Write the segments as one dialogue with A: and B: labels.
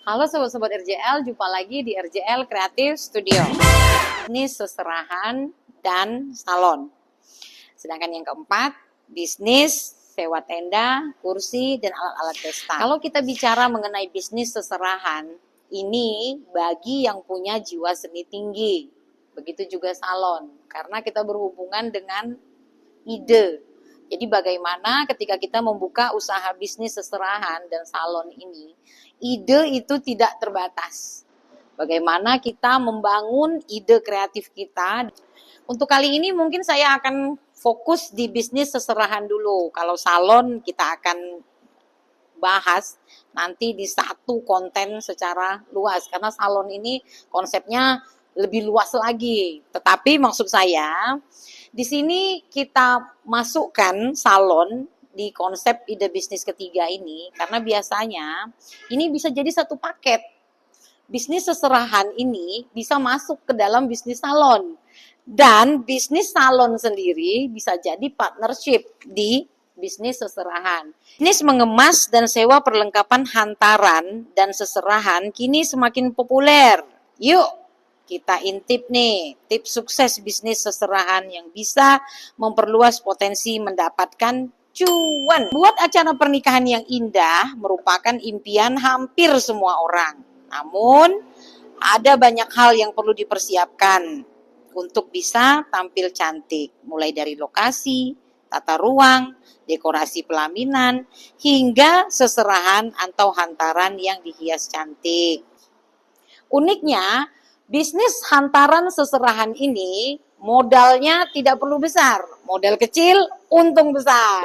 A: Halo sobat-sobat RJL, jumpa lagi di RJL Creative Studio. Bisnis seserahan dan salon. Sedangkan yang keempat, bisnis sewa tenda, kursi, dan alat-alat pesta. Kalau kita bicara mengenai bisnis seserahan, ini bagi yang punya jiwa seni tinggi. Begitu juga salon, karena kita berhubungan dengan ide. Jadi bagaimana ketika kita membuka usaha bisnis seserahan dan salon ini, ide itu tidak terbatas. Bagaimana kita membangun ide kreatif kita. Untuk kali ini mungkin saya akan fokus di bisnis seserahan dulu. Kalau salon kita akan bahas nanti di satu konten secara luas. Karena salon ini konsepnya lebih luas lagi. Tetapi maksud saya, di sini kita masukkan salon di konsep ide bisnis ketiga ini karena biasanya ini bisa jadi satu paket. Bisnis seserahan ini bisa masuk ke dalam bisnis salon dan bisnis salon sendiri bisa jadi partnership di bisnis seserahan. Bisnis mengemas dan sewa perlengkapan hantaran dan seserahan kini semakin populer. Yuk kita intip nih, tips sukses bisnis seserahan yang bisa memperluas potensi mendapatkan cuan. Buat acara pernikahan yang indah merupakan impian hampir semua orang. Namun, ada banyak hal yang perlu dipersiapkan untuk bisa tampil cantik. Mulai dari lokasi, tata ruang, dekorasi pelaminan, hingga seserahan atau hantaran yang dihias cantik. Uniknya, bisnis hantaran seserahan ini modalnya tidak perlu besar, modal kecil, untung besar.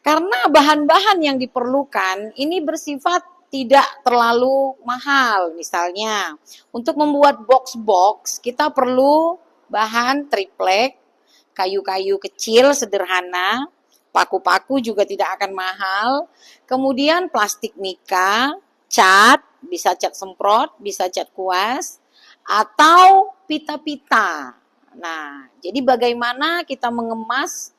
A: Karena bahan-bahan yang diperlukan ini bersifat tidak terlalu mahal. Misalnya, untuk membuat box-box kita perlu bahan triplek, kayu-kayu kecil sederhana, paku-paku juga tidak akan mahal, kemudian plastik mika, cat, bisa cat semprot, bisa cat kuas, atau pita-pita. Nah, jadi bagaimana kita mengemas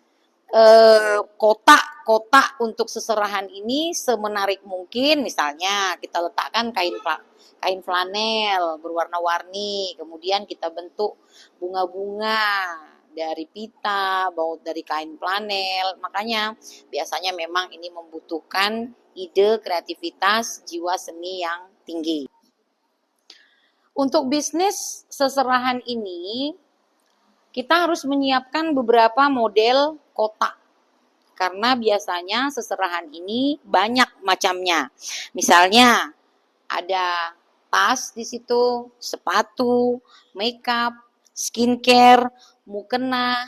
A: kotak-kotak untuk seserahan ini semenarik mungkin. Misalnya kita letakkan kain flanel berwarna-warni, kemudian kita bentuk bunga-bunga dari pita, baut dari kain flanel. Makanya biasanya memang ini membutuhkan ide, kreativitas, jiwa seni yang tinggi. Untuk bisnis seserahan ini, kita harus menyiapkan beberapa model kotak. Karena biasanya seserahan ini banyak macamnya. Misalnya, ada tas di situ, sepatu, makeup, skincare, mukena,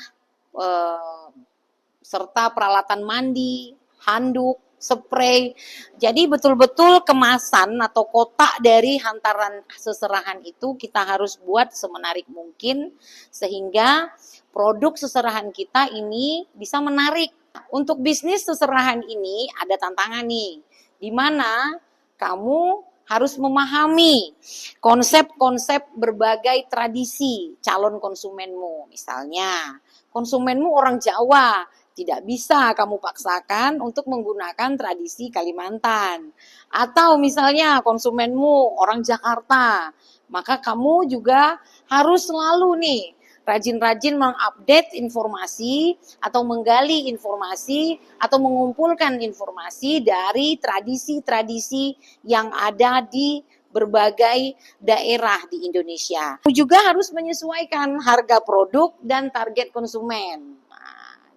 A: serta peralatan mandi, handuk, spray. Jadi betul-betul kemasan atau kotak dari hantaran seserahan itu kita harus buat semenarik mungkin sehingga produk seserahan kita ini bisa menarik. Untuk bisnis seserahan ini ada tantangan nih, di mana kamu harus memahami konsep-konsep berbagai tradisi calon konsumenmu. Misalnya, konsumenmu orang Jawa, tidak bisa kamu paksakan untuk menggunakan tradisi Kalimantan. Atau misalnya konsumenmu orang Jakarta, maka kamu juga harus selalu nih rajin-rajin mengupdate informasi atau menggali informasi atau mengumpulkan informasi dari tradisi-tradisi yang ada di berbagai daerah di Indonesia. Juga harus menyesuaikan harga produk dan target konsumen.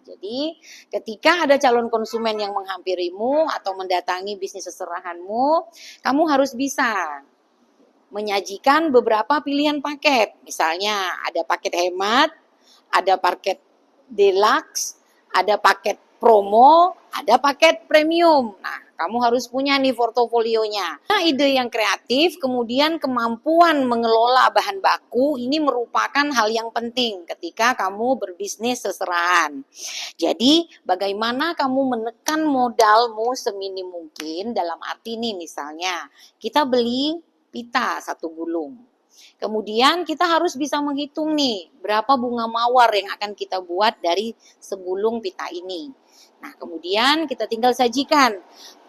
A: Jadi ketika ada calon konsumen yang menghampirimu atau mendatangi bisnis seserahanmu, kamu harus bisa menyajikan beberapa pilihan paket. Misalnya ada paket hemat, ada paket deluxe, ada paket promo, ada paket premium. Nah, kamu harus punya nih portofolionya. Nah, ide yang kreatif, kemudian kemampuan mengelola bahan baku, ini merupakan hal yang penting ketika kamu berbisnis seserahan. Jadi, bagaimana kamu menekan modalmu seminim mungkin, dalam arti nih misalnya, kita beli pita satu gulung. Kemudian kita harus bisa menghitung nih berapa bunga mawar yang akan kita buat dari segulung pita ini. Nah, kemudian kita tinggal sajikan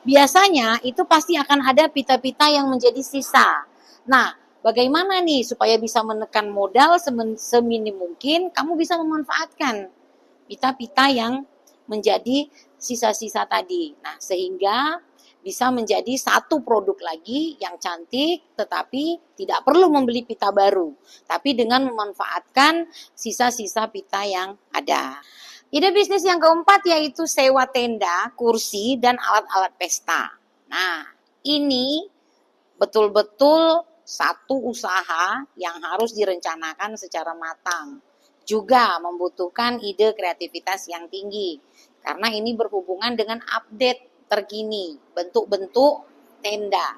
A: biasanya itu pasti akan ada pita-pita yang menjadi sisa. Nah, bagaimana nih supaya bisa menekan modal seminim mungkin, kamu bisa memanfaatkan pita-pita yang menjadi sisa-sisa tadi. Nah, sehingga bisa menjadi satu produk lagi yang cantik, tetapi tidak perlu membeli pita baru, tapi dengan memanfaatkan sisa-sisa pita yang ada. Ide bisnis yang keempat yaitu sewa tenda, kursi, dan alat-alat pesta. Nah, ini betul-betul satu usaha yang harus direncanakan secara matang. Juga membutuhkan ide kreativitas yang tinggi. Karena ini berhubungan dengan update terkini, bentuk-bentuk tenda.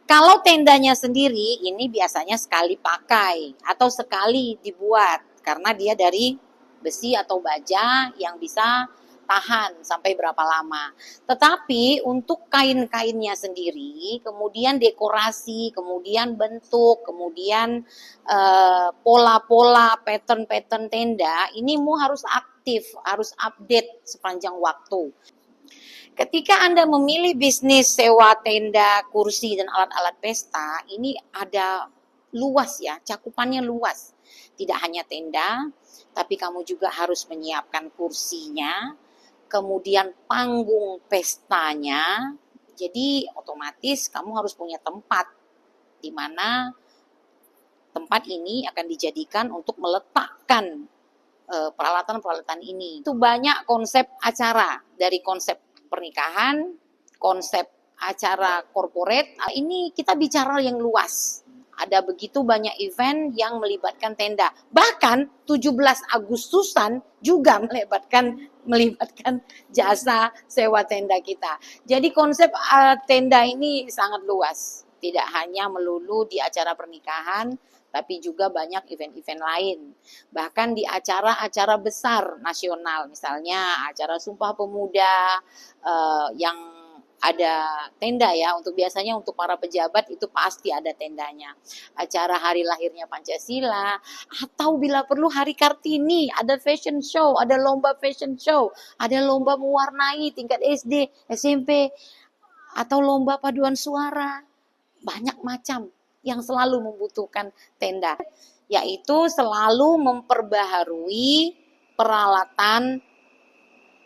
A: Kalau tendanya sendiri, ini biasanya sekali pakai atau sekali dibuat. Karena dia dari besi atau baja yang bisa tahan sampai berapa lama. Tetapi untuk kain-kainnya sendiri, kemudian dekorasi, kemudian bentuk, kemudian pola-pola, pattern-pattern tenda, ini harus aktif, harus update sepanjang waktu. Ketika Anda memilih bisnis sewa tenda, kursi, dan alat-alat pesta, ini ada luas ya, cakupannya luas. Tidak hanya tenda, tapi kamu juga harus menyiapkan kursinya, kemudian panggung pestanya. Jadi otomatis kamu harus punya tempat di mana tempat ini akan dijadikan untuk meletakkan peralatan-peralatan ini. Itu banyak konsep acara, dari konsep pernikahan, konsep acara corporate. Ini kita bicara yang luas. Ada begitu banyak event yang melibatkan tenda. Bahkan 17 Agustusan juga melibatkan jasa sewa tenda kita. Jadi konsep tenda ini sangat luas. Tidak hanya melulu di acara pernikahan, tapi juga banyak event-event lain. Bahkan di acara-acara besar nasional, misalnya acara Sumpah Pemuda yang ada tenda ya, biasanya untuk para pejabat itu pasti ada tendanya. Acara hari lahirnya Pancasila, atau bila perlu hari Kartini, ada fashion show, ada lomba fashion show, ada lomba mewarnai tingkat SD, SMP, atau lomba paduan suara. Banyak macam yang selalu membutuhkan tenda, yaitu selalu memperbaharui peralatan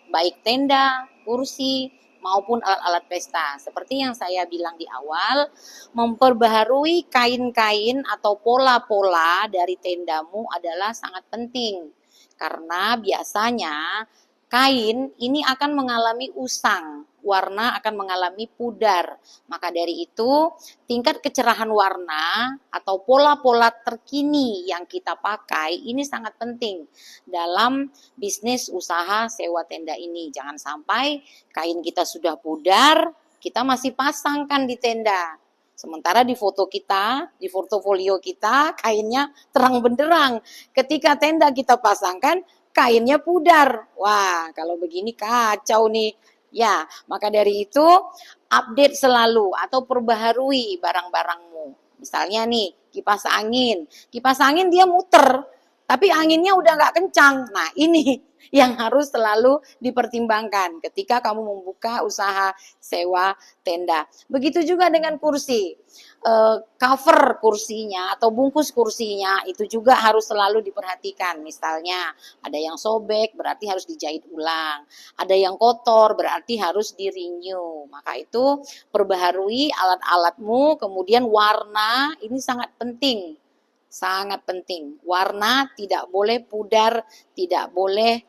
A: baik tenda, kursi, maupun alat-alat pesta. Seperti yang saya bilang di awal, memperbaharui kain-kain atau pola-pola dari tendamu adalah sangat penting. Karena biasanya kain ini akan mengalami usang, warna akan mengalami pudar. Maka dari itu, tingkat kecerahan warna atau pola-pola terkini yang kita pakai ini sangat penting dalam bisnis usaha sewa tenda ini. Jangan sampai kain kita sudah pudar, kita masih pasangkan di tenda. Sementara di foto kita, di portofolio kita, kainnya terang benderang. Ketika tenda kita pasangkan, kainnya pudar. Wah, kalau begini kacau nih. Ya, maka dari itu update selalu atau perbaharui barang-barangmu. Misalnya nih, kipas angin. Kipas angin dia muter, tapi anginnya udah nggak kencang. Nah, ini yang harus selalu dipertimbangkan ketika kamu membuka usaha sewa tenda. Begitu juga dengan kursi. Cover kursinya atau bungkus kursinya itu juga harus selalu diperhatikan. Misalnya ada yang sobek berarti harus dijahit ulang, ada yang kotor berarti harus di-renew. Maka itu perbaharui alat-alatmu, kemudian warna ini sangat penting. Sangat penting. Warna tidak boleh pudar, tidak boleh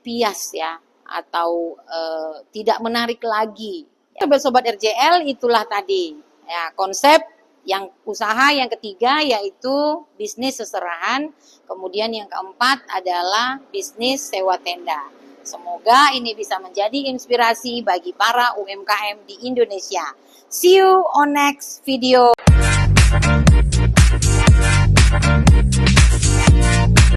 A: pias ya, atau tidak menarik lagi. Sobat RJL, itulah tadi ya konsep yang usaha yang ketiga, yaitu bisnis seserahan. Kemudian yang keempat adalah bisnis sewa tenda. Semoga ini bisa menjadi inspirasi bagi para UMKM di Indonesia. See you on next video.